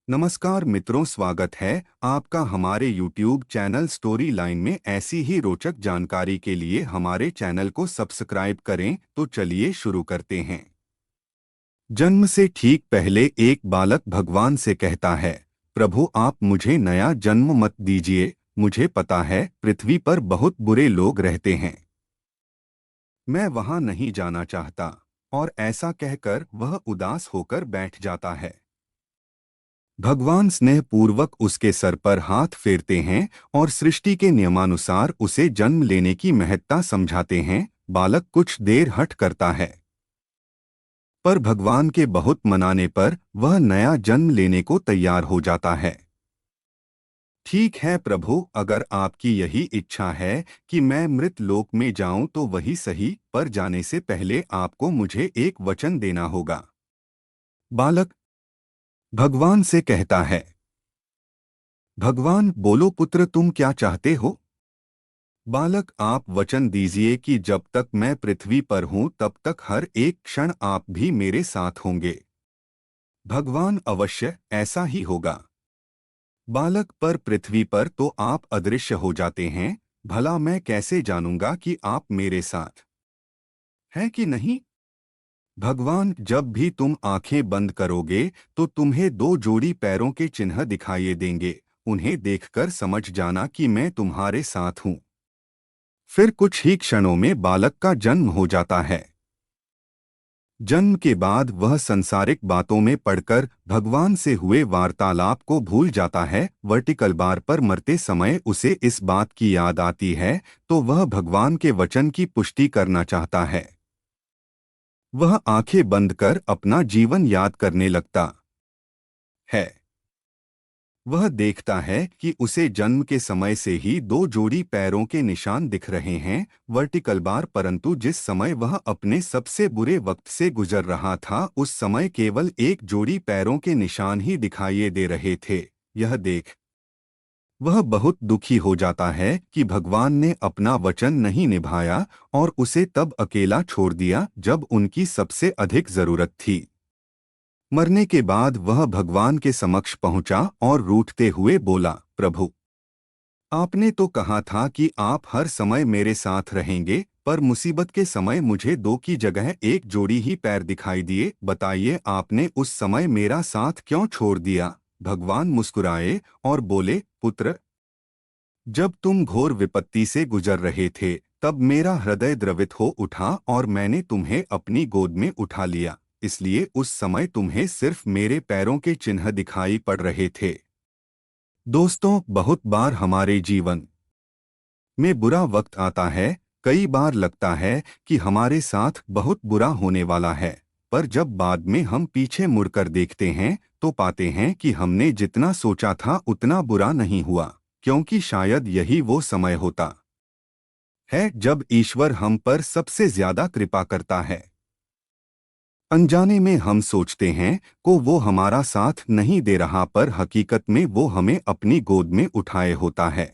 नमस्कार मित्रों, स्वागत है आपका हमारे YouTube चैनल स्टोरी लाइन में। ऐसी ही रोचक जानकारी के लिए हमारे चैनल को सब्सक्राइब करें। तो चलिए शुरू करते हैं। जन्म से ठीक पहले एक बालक भगवान से कहता है, प्रभु आप मुझे नया जन्म मत दीजिए। मुझे पता है पृथ्वी पर बहुत बुरे लोग रहते हैं। मैं वहां नहीं जाना चाहता। और ऐसा कहकर वह उदास होकर बैठ जाता है। भगवान स्नेहपूर्वक उसके सर पर हाथ फेरते हैं और सृष्टि के नियमानुसार उसे जन्म लेने की महत्ता समझाते हैं। बालक कुछ देर हठ करता है, पर भगवान के बहुत मनाने पर वह नया जन्म लेने को तैयार हो जाता है। ठीक है प्रभु, अगर आपकी यही इच्छा है कि मैं मृत लोक में जाऊं तो वही सही, पर जाने से पहले आपको मुझे एक वचन देना होगा। बालक भगवान से कहता है। भगवान बोलो पुत्र, तुम क्या चाहते हो? बालक आप वचन दीजिए कि जब तक मैं पृथ्वी पर हूं तब तक हर एक क्षण आप भी मेरे साथ होंगे। भगवान अवश्य ऐसा ही होगा। बालक पर पृथ्वी पर तो आप अदृश्य हो जाते हैं। भला मैं कैसे जानूंगा कि आप मेरे साथ हैं कि नहीं? भगवान जब भी तुम आंखें बंद करोगे तो तुम्हें दो जोड़ी पैरों के चिन्ह दिखाई देंगे। उन्हें देखकर समझ जाना कि मैं तुम्हारे साथ हूं। फिर कुछ ही क्षणों में बालक का जन्म हो जाता है। जन्म के बाद वह संसारिक बातों में पड़कर भगवान से हुए वार्तालाप को भूल जाता है। वर्टिकल बार पर मरते समय उसे इस बात की याद आती है, तो वह भगवान के वचन की पुष्टि करना चाहता है। वह आंखें बंद कर अपना जीवन याद करने लगता है। वह देखता है कि उसे जन्म के समय से ही दो जोड़ी पैरों के निशान दिख रहे हैं, वर्टिकल बार, परंतु जिस समय वह अपने सबसे बुरे वक्त से गुजर रहा था उस समय केवल एक जोड़ी पैरों के निशान ही दिखाई दे रहे थे। यह देख वह बहुत दुखी हो जाता है कि भगवान ने अपना वचन नहीं निभाया और उसे तब अकेला छोड़ दिया जब उनकी सबसे अधिक जरूरत थी। मरने के बाद वह भगवान के समक्ष पहुंचा और रूठते हुए बोला, प्रभु आपने तो कहा था कि आप हर समय मेरे साथ रहेंगे, पर मुसीबत के समय मुझे दो की जगह एक जोड़ी ही पैर दिखाई दिए। बताइए आपने उस समय मेरा साथ क्यों छोड़ दिया? भगवान मुस्कुराए और बोले, पुत्र जब तुम घोर विपत्ति से गुजर रहे थे तब मेरा हृदय द्रवित हो उठा और मैंने तुम्हें अपनी गोद में उठा लिया। इसलिए उस समय तुम्हें सिर्फ मेरे पैरों के चिन्ह दिखाई पड़ रहे थे। दोस्तों, बहुत बार हमारे जीवन में बुरा वक्त आता है। कई बार लगता है कि हमारे साथ बहुत बुरा होने वाला है, पर जब बाद में हम पीछे मुड़कर देखते हैं तो पाते हैं कि हमने जितना सोचा था उतना बुरा नहीं हुआ, क्योंकि शायद यही वो समय होता है जब ईश्वर हम पर सबसे ज्यादा कृपा करता है। अनजाने में हम सोचते हैं को वो हमारा साथ नहीं दे रहा, पर हकीकत में वो हमें अपनी गोद में उठाए होता है।